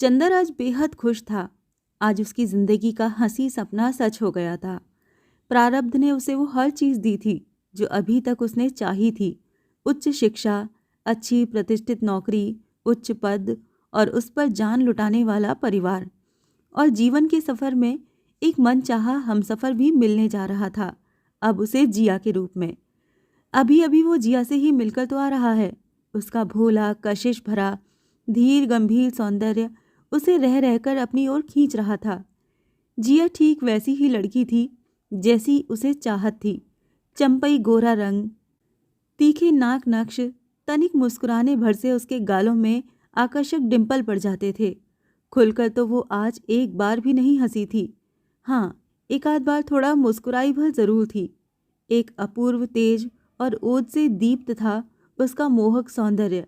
चंदर आज बेहद खुश था। आज उसकी जिंदगी का हंसी सपना सच हो गया था। प्रारब्ध ने उसे वो हर चीज दी थी जो अभी तक उसने चाही थी। उच्च शिक्षा, अच्छी प्रतिष्ठित नौकरी, उच्च पद और उस पर जान लुटाने वाला परिवार। और जीवन के सफर में एक मनचाहा हमसफर भी मिलने जा रहा था, अब उसे जिया के रूप में। अभी अभी वो जिया से ही मिलकर तो आ रहा है। उसका भोला, कशिश भरा, धीर गंभीर सौंदर्य उसे रह रहकर अपनी ओर खींच रहा था। जिया ठीक वैसी ही लड़की थी जैसी उसे चाहत थी। चंपई गोरा रंग, तीखे नाक नक्श, तनिक मुस्कुराने भर से उसके गालों में आकर्षक डिंपल पड़ जाते थे। खुलकर तो वो आज एक बार भी नहीं हंसी थी। हाँ, एक आध बार थोड़ा मुस्कुराई भर जरूर थी। एक अपूर्व तेज और ओज से दीप्त था उसका मोहक सौंदर्य,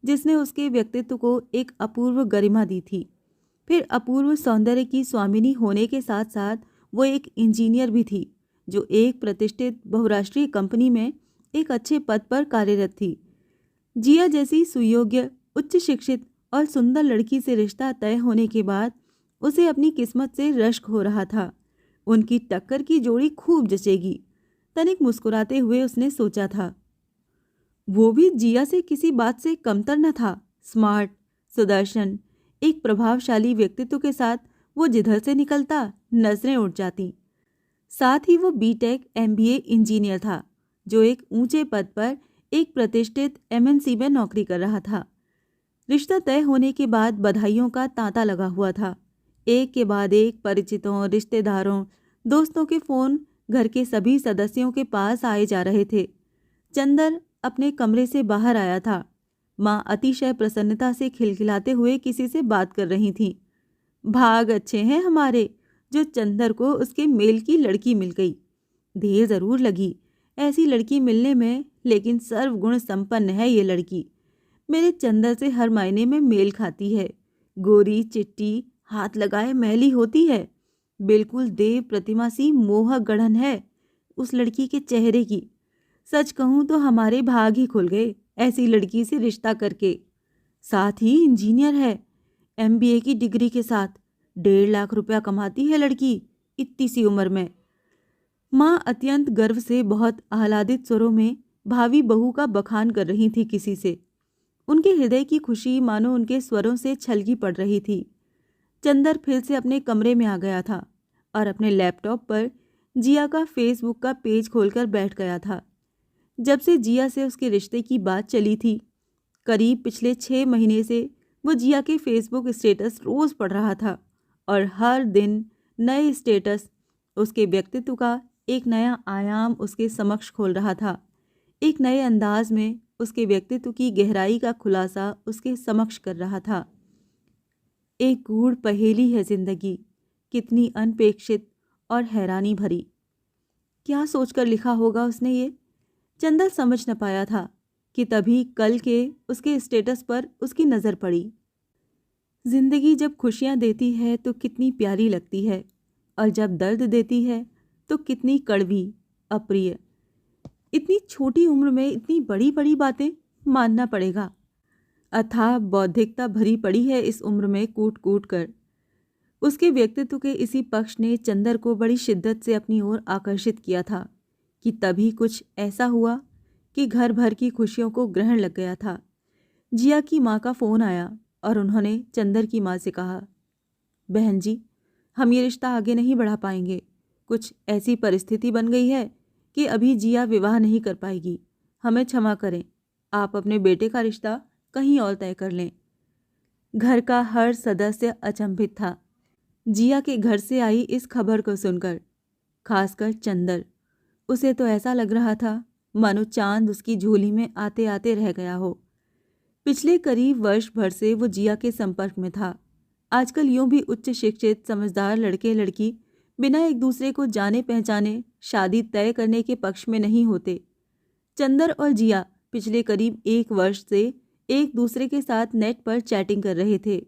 जिसने उसके व्यक्तित्व को एक अपूर्व गरिमा दी थी। फिर अपूर्व सौंदर्य की स्वामिनी होने के साथ साथ वो एक इंजीनियर भी थी, जो एक प्रतिष्ठित बहुराष्ट्रीय कंपनी में एक अच्छे पद पर कार्यरत थी। जिया जैसी सुयोग्य, उच्च शिक्षित और सुंदर लड़की से रिश्ता तय होने के बाद उसे अपनी किस्मत से रश्क हो रहा था। उनकी टक्कर की जोड़ी खूब जचेगी, तनिक मुस्कुराते हुए उसने सोचा था। वो भी जिया से किसी बात से कमतर न था। स्मार्ट, सुदर्शन, एक प्रभावशाली व्यक्तित्व के साथ वो जिधर से निकलता नजरें उठ जाती। साथ ही वो बीटेक एमबीए इंजीनियर था, जो एक ऊंचे पद पर एक प्रतिष्ठित एमएनसी में नौकरी कर रहा था। रिश्ता तय होने के बाद बधाइयों का तांता लगा हुआ था। एक के बाद एक परिचितों, रिश्तेदारों, दोस्तों के फोन घर के सभी सदस्यों के पास आए जा रहे थे। चंदर अपने कमरे से बाहर आया था। माँ अतिशय प्रसन्नता से खिलखिलाते हुए किसी से बात कर रही थी। भाग अच्छे हैं हमारे, जो चंदर को उसके मेल की लड़की मिल गई। देर जरूर लगी ऐसी लड़की मिलने में, लेकिन सर्वगुण संपन्न है ये लड़की। मेरे चंदर से हर मायने में मेल खाती है। गोरी चिट्टी, हाथ लगाए मैली होती है। बिल्कुल देव प्रतिमा सी मोहक गढ़न है उस लड़की के चेहरे की। सच कहूं तो हमारे भाग ही खुल गए ऐसी लड़की से रिश्ता करके। साथ ही इंजीनियर है, एमबीए की डिग्री के साथ। 1.5 लाख रुपया कमाती है लड़की इतनी सी उम्र में। माँ अत्यंत गर्व से बहुत आह्लादित स्वरों में भावी बहू का बखान कर रही थी किसी से। उनके हृदय की खुशी मानो उनके स्वरों से छलकी पड़ रही थी। चंदर फिर से अपने कमरे में आ गया था और अपने लैपटॉप पर जिया का फेसबुक का पेज खोलकर बैठ गया था। जब से जिया से उसके रिश्ते की बात चली थी, करीब पिछले 6 महीने से वो जिया के फेसबुक स्टेटस रोज पढ़ रहा था और हर दिन नए स्टेटस उसके व्यक्तित्व का एक नया आयाम उसके समक्ष खोल रहा था। एक नए अंदाज में उसके व्यक्तित्व की गहराई का खुलासा उसके समक्ष कर रहा था। एक गूढ़ पहेली है जिंदगी, कितनी अनपेक्षित और हैरानी भरी। क्या सोचकर लिखा होगा उसने ये? चंदर समझ न पाया था कि तभी कल के उसके स्टेटस पर उसकी नज़र पड़ी। जिंदगी जब खुशियां देती है तो कितनी प्यारी लगती है, और जब दर्द देती है तो कितनी कड़वी, अप्रिय। इतनी छोटी उम्र में इतनी बड़ी बड़ी बातें, मानना पड़ेगा। अथाह बौद्धिकता भरी पड़ी है इस उम्र में कूट कूट कर। उसके व्यक्तित्व के इसी पक्ष ने चंदर को बड़ी शिद्दत से अपनी ओर आकर्षित किया था कि तभी कुछ ऐसा हुआ कि घर भर की खुशियों को ग्रहण लग गया था। जिया की माँ का फ़ोन आया और उन्होंने चंदर की माँ से कहा, बहन जी, हम ये रिश्ता आगे नहीं बढ़ा पाएंगे। कुछ ऐसी परिस्थिति बन गई है कि अभी जिया विवाह नहीं कर पाएगी। हमें क्षमा करें, आप अपने बेटे का रिश्ता कहीं और तय कर लें। घर का हर सदस्य अचंभित था जिया के घर से आई इस खबर को सुनकर, खासकर चंदर। उसे तो ऐसा लग रहा था मानो चांद उसकी झोली में आते आते रह गया हो। पिछले करीब वर्ष भर से वो जिया के संपर्क में था। आजकल यूं भी उच्च शिक्षित समझदार लड़के लड़की बिना एक दूसरे को जाने पहचाने शादी तय करने के पक्ष में नहीं होते। चंदर और जिया पिछले करीब 1 वर्ष से एक दूसरे के साथ नेट पर चैटिंग कर रहे थे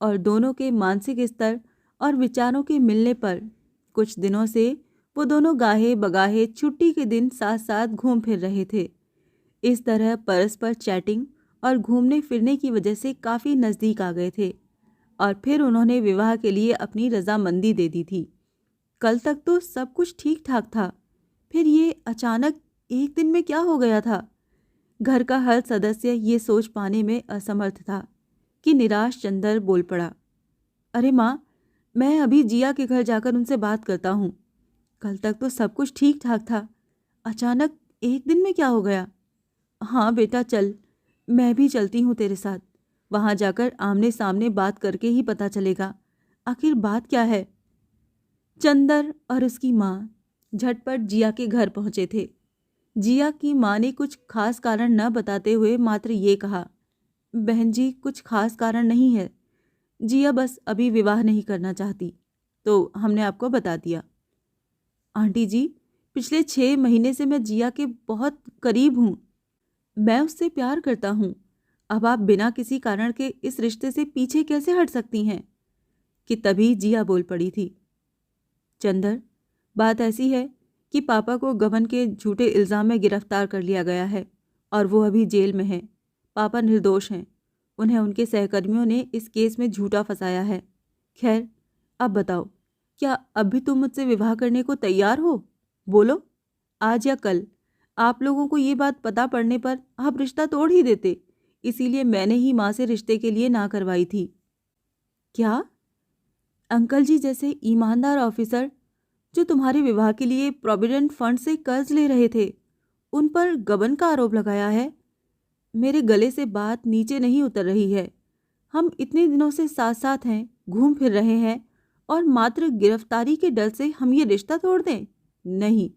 और दोनों के मानसिक स्तर और विचारों के मिलने पर कुछ दिनों से वो दोनों गाहे बगाहे छुट्टी के दिन साथ साथ घूम फिर रहे थे। इस तरह परस्पर चैटिंग और घूमने फिरने की वजह से काफ़ी नज़दीक आ गए थे और फिर उन्होंने विवाह के लिए अपनी रजामंदी दे दी थी। कल तक तो सब कुछ ठीक ठाक था, फिर ये अचानक एक दिन में क्या हो गया था? घर का हर सदस्य ये सोच पाने में असमर्थ था कि निराश चंदर बोल पड़ा, अरे माँ, मैं अभी जिया के घर जाकर उनसे बात करता हूँ। कल तक तो सब कुछ ठीक ठाक था, अचानक एक दिन में क्या हो गया? हाँ बेटा चल, मैं भी चलती हूँ तेरे साथ। वहाँ जाकर आमने सामने बात करके ही पता चलेगा आखिर बात क्या है। चंदर और उसकी माँ झटपट जिया के घर पहुँचे थे। जिया की माँ ने कुछ खास कारण न बताते हुए मात्र ये कहा, बहन जी कुछ खास कारण नहीं है, जिया बस अभी विवाह नहीं करना चाहती, तो हमने आपको बता दिया। आंटी जी, पिछले 6 महीने से मैं जिया के बहुत करीब हूँ, मैं उससे प्यार करता हूँ। अब आप बिना किसी कारण के इस रिश्ते से पीछे कैसे हट सकती हैं? कि तभी जिया बोल पड़ी थी, चंदर, बात ऐसी है कि पापा को गबन के झूठे इल्ज़ाम में गिरफ्तार कर लिया गया है और वो अभी जेल में हैं। पापा निर्दोष हैं, उन्हें उनके सहकर्मियों ने इस केस में झूठा फंसाया है। खैर, अब बताओ, क्या अब भी तुम मुझसे विवाह करने को तैयार हो? बोलो, आज या कल। आप लोगों को ये बात पता पड़ने पर आप रिश्ता तोड़ ही देते, इसीलिए मैंने ही माँ से रिश्ते के लिए ना करवाई थी। क्या? अंकल जी जैसे ईमानदार ऑफिसर जो तुम्हारे विवाह के लिए प्रोविडेंट फंड से कर्ज ले रहे थे, उन पर गबन का आरोप लगाया है? मेरे गले से बात नीचे नहीं उतर रही है। हम इतने दिनों से साथ साथ हैं, घूम फिर रहे हैं, और मात्र गिरफ्तारी के डर से हम ये रिश्ता तोड़ दें? नहीं,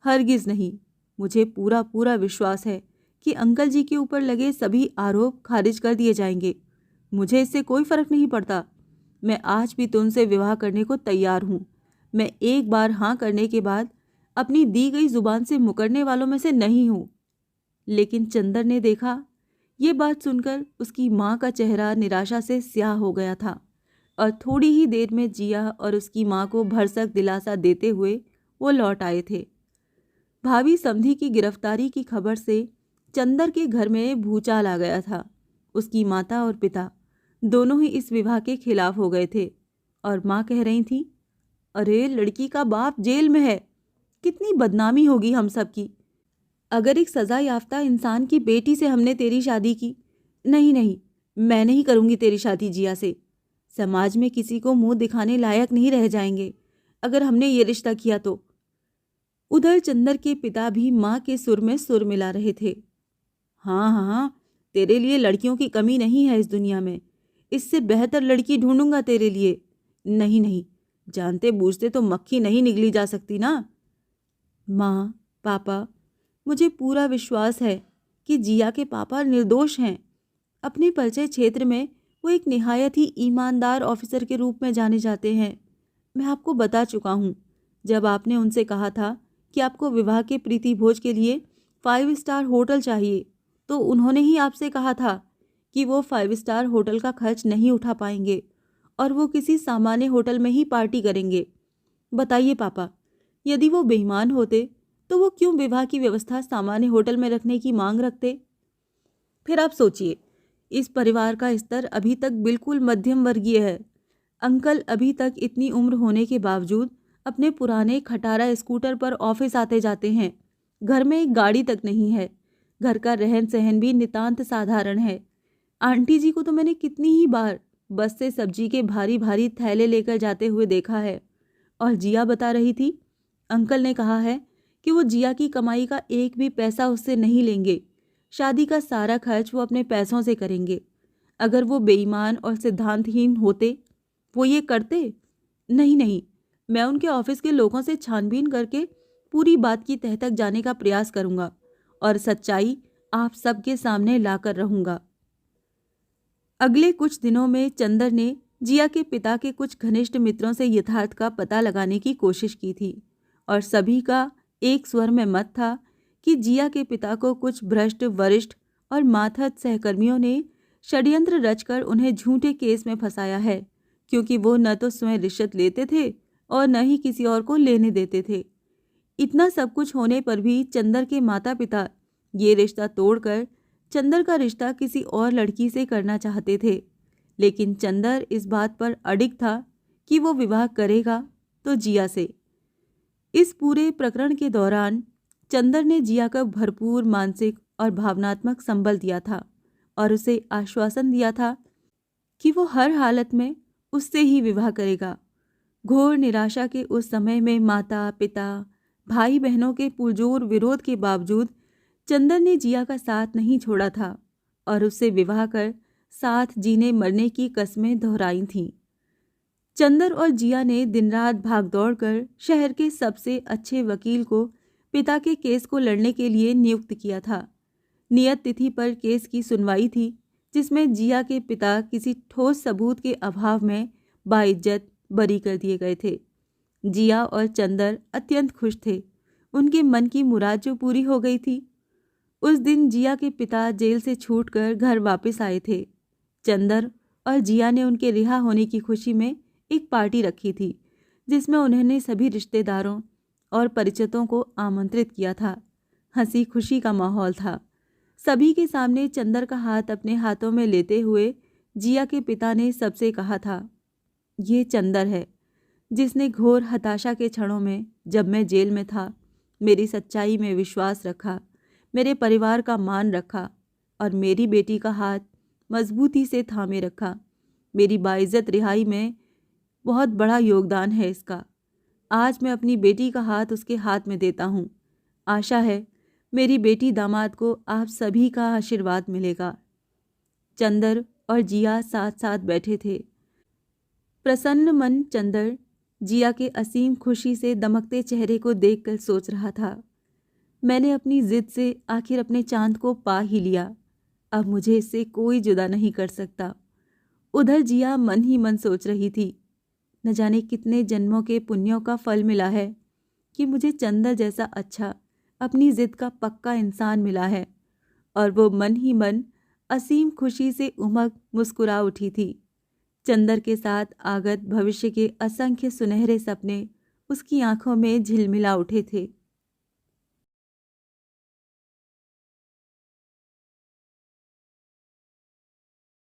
हरगिज नहीं। मुझे पूरा पूरा विश्वास है कि अंकल जी के ऊपर लगे सभी आरोप खारिज कर दिए जाएंगे। मुझे इससे कोई फर्क नहीं पड़ता। मैं आज भी तुमसे विवाह करने को तैयार हूँ। मैं एक बार हाँ करने के बाद अपनी दी गई जुबान से मुकरने वालों में से नहीं हूँ। लेकिन चंदर ने देखा, ये बात सुनकर उसकी माँ का चेहरा निराशा से स्याह हो गया था और थोड़ी ही देर में जिया और उसकी माँ को भरसक दिलासा देते हुए वो लौट आए थे। भाभी समधी की गिरफ्तारी की खबर से चंदर के घर में भूचाल आ गया था। उसकी माता और पिता दोनों ही इस विवाह के खिलाफ हो गए थे और माँ कह रही थी, अरे लड़की का बाप जेल में है, कितनी बदनामी होगी हम सब की। अगर एक सज़ा याफ्ता इंसान की बेटी से हमने तेरी शादी की, नहीं नहीं, मैं नहीं करूँगी तेरी शादी जिया से। समाज में किसी को मुंह दिखाने लायक नहीं रह जाएंगे अगर हमने ये रिश्ता किया तो। उधर चंदर के पिता भी माँ के सुर में सुर मिला रहे थे। हाँ हाँ, तेरे लिए लड़कियों की कमी नहीं है इस दुनिया में, इससे बेहतर लड़की ढूंढूंगा तेरे लिए। नहीं नहीं, जानते बूझते तो मक्खी नहीं निगली जा सकती ना। माँ, पापा, मुझे पूरा विश्वास है कि जिया के पापा निर्दोष हैं। अपने परिचय क्षेत्र में वो एक निहायत ही ईमानदार ऑफिसर के रूप में जाने जाते हैं। मैं आपको बता चुका हूँ, जब आपने उनसे कहा था कि आपको विवाह के प्रीति भोज के लिए 5 स्टार होटल चाहिए, तो उन्होंने ही आपसे कहा था कि वो 5 स्टार होटल का खर्च नहीं उठा पाएंगे और वो किसी सामान्य होटल में ही पार्टी करेंगे। बताइए पापा, यदि वो बेईमान होते तो वो क्यों विवाह की व्यवस्था सामान्य होटल में रखने की मांग रखते? फिर आप सोचिए, इस परिवार का स्तर अभी तक बिल्कुल मध्यम वर्गीय है। अंकल अभी तक इतनी उम्र होने के बावजूद अपने पुराने खटारा स्कूटर पर ऑफिस आते जाते हैं। घर में एक गाड़ी तक नहीं है। घर का रहन सहन भी नितांत साधारण है। आंटी जी को तो मैंने कितनी ही बार बस से सब्जी के भारी भारी थैले लेकर जाते हुए देखा है। और जिया बता रही थी, अंकल ने कहा है कि वो जिया की कमाई का एक भी पैसा उससे नहीं लेंगे। शादी का सारा खर्च वो अपने पैसों से करेंगे। अगर वो बेईमान और सिद्धांतहीन होते, वो ये करते? नहीं नहीं, मैं उनके ऑफिस के लोगों से छानबीन करके पूरी बात की तह तक जाने का प्रयास करूंगा और सच्चाई आप सबके सामने लाकर रहूंगा। अगले कुछ दिनों में चंदर ने जिया के पिता के कुछ घनिष्ठ मित्रों से यथार्थ का पता लगाने की कोशिश की थी और सभी का एक स्वर में मत था कि जिया के पिता को कुछ भ्रष्ट वरिष्ठ और माथत सहकर्मियों ने षड्यंत्र रचकर उन्हें झूठे केस में फंसाया है, क्योंकि वो न तो स्वयं रिश्वत लेते थे और न ही किसी और को लेने देते थे। इतना सब कुछ होने पर भी चंदर के माता पिता ये रिश्ता तोड़कर चंदर का रिश्ता किसी और लड़की से करना चाहते थे। लेकिन चंदर इस बात पर अडिग था कि वो विवाह करेगा तो जिया से। इस पूरे प्रकरण के दौरान चंदर ने जिया को भरपूर मानसिक और भावनात्मक संबल दिया था और उसे आश्वासन दिया था कि वो हर हालत में उससे ही विवाह करेगा। घोर निराशा के उस समय में माता पिता भाई बहनों के पुरजोर विरोध के बावजूद चंदर ने जिया का साथ नहीं छोड़ा था और उससे विवाह कर साथ जीने मरने की कस्में दोहराई थीं। चंदर और जिया ने दिन रात भागदौड़ कर शहर के सबसे अच्छे वकील को पिता के केस को लड़ने के लिए नियुक्त किया था। नियत तिथि पर केस की सुनवाई थी, जिसमें जिया के पिता किसी ठोस सबूत के अभाव में बाइज्जत बरी कर दिए गए थे। जिया और चंदर अत्यंत खुश थे। उनके मन की मुराद जो पूरी हो गई थी। उस दिन जिया के पिता जेल से छूटकर घर वापस आए थे। चंदर और जिया ने उनके रिहा होने की खुशी में एक पार्टी रखी थी, जिसमें उन्होंने सभी रिश्तेदारों और परिचितों को आमंत्रित किया था। हंसी खुशी का माहौल था। सभी के सामने चंदर का हाथ अपने हाथों में लेते हुए जिया के पिता ने सबसे कहा था, ये चंदर है जिसने घोर हताशा के क्षणों में, जब मैं जेल में था, मेरी सच्चाई में विश्वास रखा, मेरे परिवार का मान रखा और मेरी बेटी का हाथ मजबूती से थामे रखा। मेरी बाइज्जत रिहाई में बहुत बड़ा योगदान है इसका। आज मैं अपनी बेटी का हाथ उसके हाथ में देता हूँ। आशा है मेरी बेटी दामाद को आप सभी का आशीर्वाद मिलेगा। चंदर और जिया साथ साथ बैठे थे। प्रसन्न मन चंदर जिया के असीम खुशी से दमकते चेहरे को देखकर सोच रहा था, मैंने अपनी जिद से आखिर अपने चांद को पा ही लिया। अब मुझे इससे कोई जुदा नहीं कर सकता। उधर जिया मन ही मन सोच रही थी, न जाने कितने जन्मों के पुण्यों का फल मिला है कि मुझे चंदर जैसा अच्छा, अपनी जिद का पक्का इंसान मिला है। और वो मन ही मन असीम खुशी से उमग मुस्कुरा उठी थी। चंदर के साथ आगत भविष्य के असंख्य सुनहरे सपने उसकी आंखों में झिलमिला उठे थे।